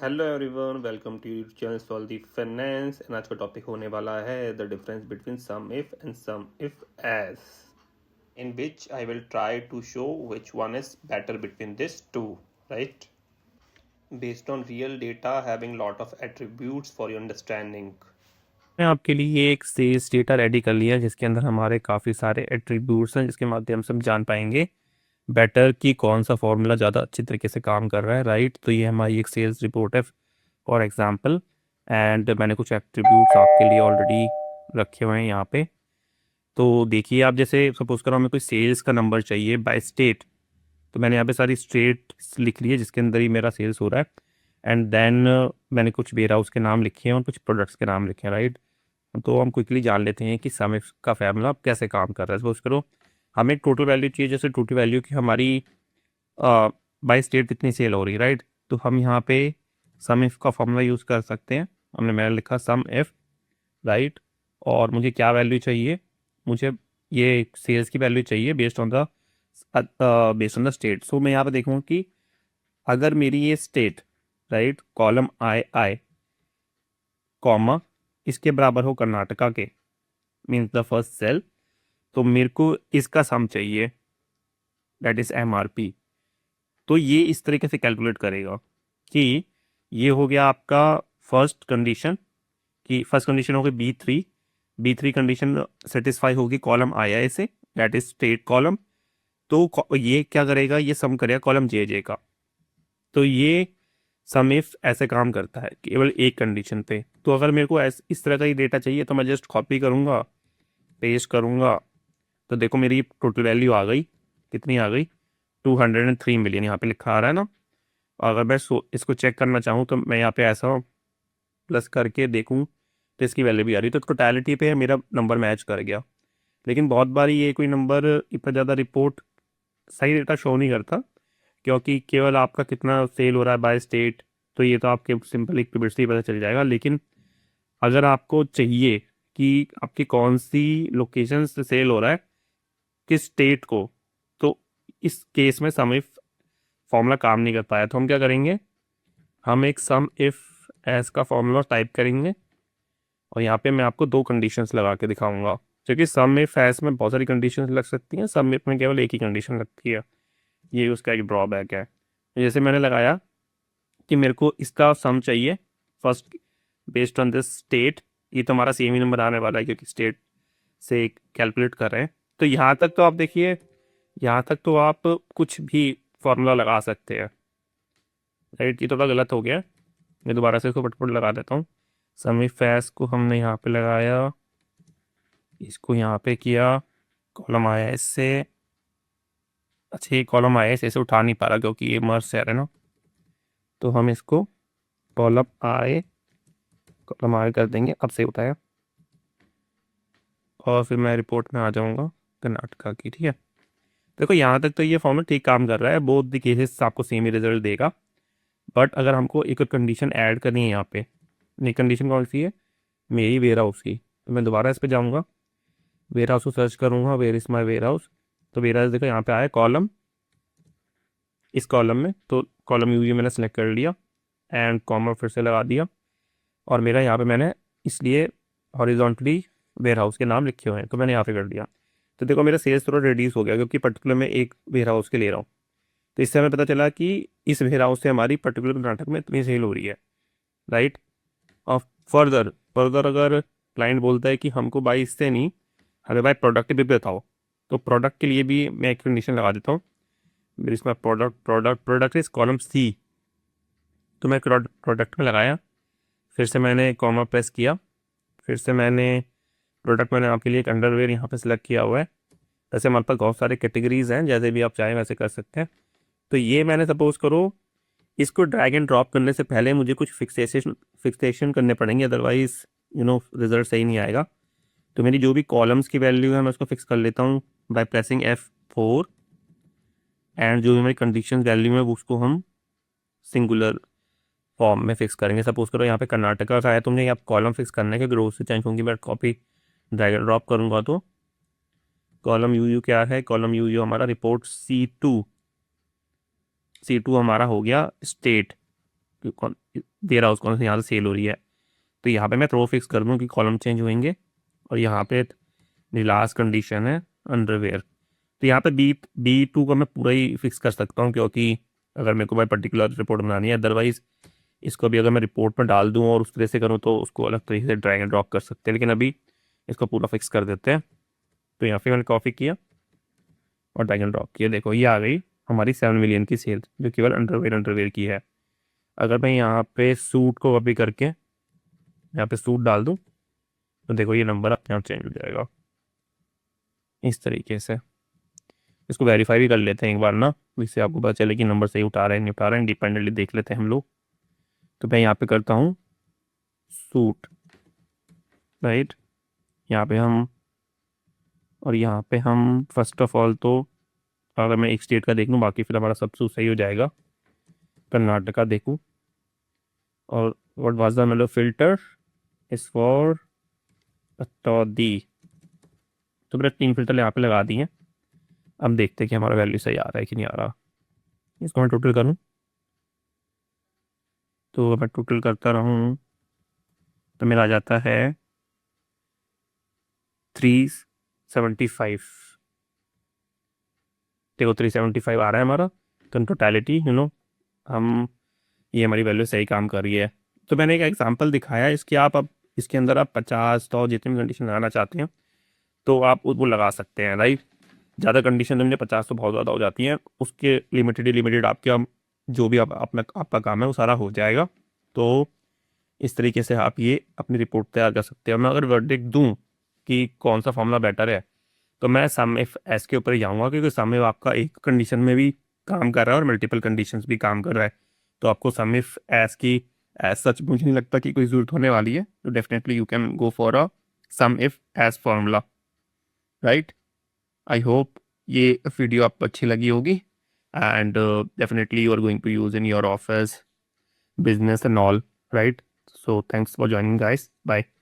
Hello everyone, welcome to YouTube channel solve the finance. And आज का topic होने वाला है the difference between sum if and sum if S, in which I will try to show which one is better between this two, right, based on real data having lot of attributes for your understanding. मैं आपके लिए एक sales data ready कर लिया जिसके अंदर हमारे काफ़ी सारे एट्रीब्यूट्स हैं जिसके माध्यम से हम जान पाएंगे बेटर कि कौन सा फॉर्मूला ज़्यादा अच्छी तरीके से काम कर रहा है। राइट, तो ये हमारी एक सेल्स रिपोर्ट है फॉर एग्जांपल। एंड मैंने कुछ एट्रीब्यूट्स आपके लिए ऑलरेडी रखे हुए हैं यहाँ पे। तो देखिए, आप जैसे सपोज करो हमें कोई सेल्स का नंबर चाहिए बाय स्टेट, तो मैंने यहाँ पे सारी स्टेट लिख ली है जिसके अंदर ही मेरा सेल्स हो रहा है। एंड देन मैंने कुछ वेयर हाउस के नाम लिखे हैं और कुछ प्रोडक्ट्स के नाम लिखे हैं। राइट, तो हम क्विकली जान लेते हैं कि सम इफ का फॉर्मूला कैसे काम कर रहा है। सपोज करो हमें टोटल वैल्यू चाहिए, जैसे टोटल वैल्यू की हमारी बाई स्टेट कितनी सेल हो रही है। राइट, तो हम यहाँ पे सम इफ का फॉर्मूला यूज़ कर सकते हैं। हमने मैंने लिखा सम इफ। राइट, और मुझे क्या वैल्यू चाहिए, मुझे ये सेल्स की वैल्यू चाहिए बेस्ड ऑन द स्टेट। सो मैं यहाँ पे देखूँगा कि अगर मेरी ये स्टेट, राइट, कॉलम आई आई कॉमा इसके बराबर हो कर्नाटका के, मीन्स द फर्स्ट सेल, तो मेरे को इसका सम चाहिए, दैट इज MRP। तो ये इस तरीके से कैलकुलेट करेगा कि ये हो गया आपका फर्स्ट कंडीशन, कि फर्स्ट कंडीशन होगी B3 कंडीशन सेटिस्फाई होगी कॉलम आई से, दैट इज स्टेट कॉलम। तो ये क्या करेगा, ये सम करेगा कॉलम जे का। तो ये सम इफ ऐसे काम करता है केवल एक कंडीशन पे। तो अगर मेरे को इस तरह का ही डेटा चाहिए तो मैं जस्ट कॉपी करूँगा, पेस्ट करूँगा, तो देखो मेरी टोटल वैल्यू आ गई। कितनी आ गई, 203 मिलियन यहाँ पे लिखा आ रहा है ना। अगर मैं इसको चेक करना चाहूँ तो मैं यहाँ पे ऐसा प्लस करके देखूँ तो इसकी वैल्यू भी आ रही है। तो टोटलिटी पे मेरा नंबर मैच कर गया। लेकिन बहुत बार ये कोई नंबर इतना ज़्यादा रिपोर्ट सही डेटा शो नहीं करता, क्योंकि केवल आपका कितना सेल हो रहा है बाय स्टेट, तो ये तो आपके सिंपल इक्विबिट से ही पता चल जाएगा। लेकिन अगर आपको चाहिए कि आपकी कौन सी लोकेशन से सेल हो रहा है, किस स्टेट को, तो इस केस में सम इफ फॉर्मूला काम नहीं कर पाया। तो हम क्या करेंगे, हम एक सम इफ एस का फॉर्मूला टाइप करेंगे और यहाँ पे मैं आपको दो कंडीशंस लगा के दिखाऊंगा, क्योंकि सम इफ एस में बहुत सारी कंडीशंस लग सकती हैं, सम इफ में केवल एक ही कंडीशन लगती है। ये उसका एक ड्रॉबैक है। जैसे मैंने लगाया कि मेरे को इसका सम चाहिए first based on this state, ये तो हमारा सेम ही नंबर आने वाला है क्योंकि स्टेट से कैलकुलेट कर रहे हैं। तो यहाँ तक तो आप देखिए, यहाँ तक तो आप कुछ भी फॉर्मूला लगा सकते हैं। राइट, ये थोड़ा गलत हो गया, मैं दोबारा से इसको पटपट लगा देता हूँ। समी फैस को हमने यहाँ पे लगाया, इसको यहाँ पे किया, कॉलम आया इससे। अच्छा, ये कॉलम आया इसे उठा नहीं पा रहा क्योंकि ये मर्ज है ना, तो हम इसको कॉलम आए कर देंगे। अब से उठाया और फिर मैं रिपोर्ट में आ जाऊँगा कर्नाटका की। ठीक है, देखो यहाँ तक तो ये फॉर्मूला ठीक काम कर रहा है, बोथ द केसेस आपको सेम ही रिजल्ट देगा। बट अगर हमको एक कंडीशन ऐड करनी है यहाँ पे, नई कंडीशन कौन सी है, मेरी वेयर हाउस की, तो मैं दोबारा इस पे जाऊँगा, वेयर हाउस को सर्च करूँगा, where is my warehouse. तो वेयर हाउस देखो यहाँ पे आया कॉलम, इस कॉलम में, तो कॉलम यू मैंने सेलेक्ट कर लिया एंड कॉमा फिर से लगा दिया। और मेरा यहाँ पे मैंने इसलिए हॉरिजॉन्टली वेयर हाउस के नाम लिखे हुए हैं, तो मैंने यहाँ पे कर दिया। तो देखो मेरा सेल्स थोड़ा रिड्यूस हो गया क्योंकि पर्टिकुलर मैं एक वेयर हाउस के ले रहा हूँ। तो इससे हमें पता चला कि इस वेयर हाउस से हमारी पर्टिकुलर कर्नाटक में इतनी सेल हो रही है। राइट, और फर्दर फर्दर अगर क्लाइंट बोलता है कि हमको भाई इससे नहीं, हमें भाई प्रोडक्ट भी बताओ, तो प्रोडक्ट के लिए भी मैं एक कंडीशन लगा देता हूँ। मेरे इसमें प्रोडक्ट इस कॉलम सी, तो मैं प्रोडक्ट में लगाया, फिर से मैंने कॉमा प्रेस किया, फिर से मैंने प्रोडक्ट, मैंने आपके लिए एक अंडरवेयर यहाँ पे सिलेक्ट किया हुआ है। वैसे हमारे पास बहुत सारे कैटेगरीज हैं, जैसे भी आप चाहें वैसे कर सकते हैं। तो ये मैंने सपोज करो, इसको ड्रैग एंड ड्रॉप करने से पहले मुझे कुछ फिक्सेशन करने पड़ेंगे, अदरवाइज रिजल्ट सही नहीं आएगा। तो मेरी जो भी कॉलम्स की वैल्यू है मैं उसको फिक्स कर लेता हूँ बाय प्रेसिंग F4। एंड जो भी हमारी कंडीशन वैल्यू है उसको हम सिंगुलर फॉर्म में फिक्स करेंगे। सपोज करो यहाँ पे कर्नाटका का है, तो मुझे यहाँ कॉलम फिक्स करना है क्योंकि रोज से चेंज होंगी। मैं कॉपी ड्रैग एंड ड्रॉप करूँगा तो कॉलम यू क्या है, कॉलम यू हमारा रिपोर्ट C2 हमारा हो गया स्टेट, दे रहा उसको यहाँ से सेल हो रही है। तो यहाँ पे मैं रो फिक्स कर दूँ कि कॉलम चेंज होंगे, और यहाँ पे लास्ट कंडीशन है अंडरवेयर। तो यहाँ पे B2 का मैं पूरा ही फिक्स कर सकता हूँ, क्योंकि अगर मेरे को भाई पर्टिकुलर रिपोर्ट बनानी है, अदरवाइज इसको भी अगर मैं रिपोर्ट में डाल दूँ और उस तरह से करूँ तो उसको अलग तरीके से ड्रैग एंड ड्रॉप कर सकते हैं, लेकिन अभी इसको पूरा फिक्स कर देते हैं। तो यहाँ पे मैंने कॉपी किया और ड्रैग एंड ड्रॉप किया, देखो ये आ गई हमारी 7 मिलियन की सेल, जो केवल अंडरवेयर की है। अगर मैं यहाँ पे सूट को कॉपी करके यहाँ पे सूट डाल दूँ तो देखो ये नंबर अपने आप चेंज हो जाएगा इस तरीके से। इसको वेरीफाई भी कर लेते हैं एक बार ना, जिससे आपको पता चले कि नंबर सही उठा रहे हैं नहीं उठा रहे हैं, इंडिपेंडेंटली देख लेते हैं हम लोग। तो मैं यहाँ पे करता हूँ सूट, राइट, यहाँ पे हम, और यहाँ पे हम फर्स्ट ऑफ ऑल तो अगर मैं एक स्टेट का देख लूँ, बाकी फिर हमारा सब सूट सही हो जाएगा। कर्नाटका देखूँ, और व्हाट वाज द मतलब फिल्टर इज फॉर पतौदी। तो मैंने 3 फिल्टर यहाँ पे लगा दिए हैं। अब देखते हैं कि हमारा वैल्यू सही आ रहा है कि नहीं आ रहा। इसको मैं टोटल करूँ, तो मैं टोटल करता रहूँ तो मेरा आ जाता है 375। देखो 375 आ रहा है हमारा। तो टोटलिटी हम ये हमारी वैल्यू सही काम कर रही है। तो मैंने एक एग्जांपल दिखाया इसके, आप अब इसके अंदर आप 50 100 जितनी भी कंडीशन लगाना चाहते हैं तो आप वो लगा सकते हैं, राइट। ज़्यादा कंडीशन में 50 तो बहुत ज़्यादा हो जाती हैं, उसके लिमिटेड आपके जो भी आपका काम है वो सारा हो जाएगा। तो इस तरीके से आप ये अपनी रिपोर्ट तैयार कर सकते हैं। मैं अगर वर्डिक्ट दूं कि कौन सा फॉर्मूला बेटर है, तो मैं सम इफ एस के ऊपर ही जाऊंगा, क्योंकि सम इफ आपका एक कंडीशन में भी काम कर रहा है और मल्टीपल कंडीशंस भी काम कर रहा है। तो आपको सम इफ एस की एज सच मुझे नहीं लगता कि कोई ज़रूरत होने वाली है। तो definitely you can go for a sum if S formula, right. I hope ये वीडियो आपको अच्छी लगी होगी, and definitely you are going to use in your office, business and all, right? So thanks for joining, guys. Bye.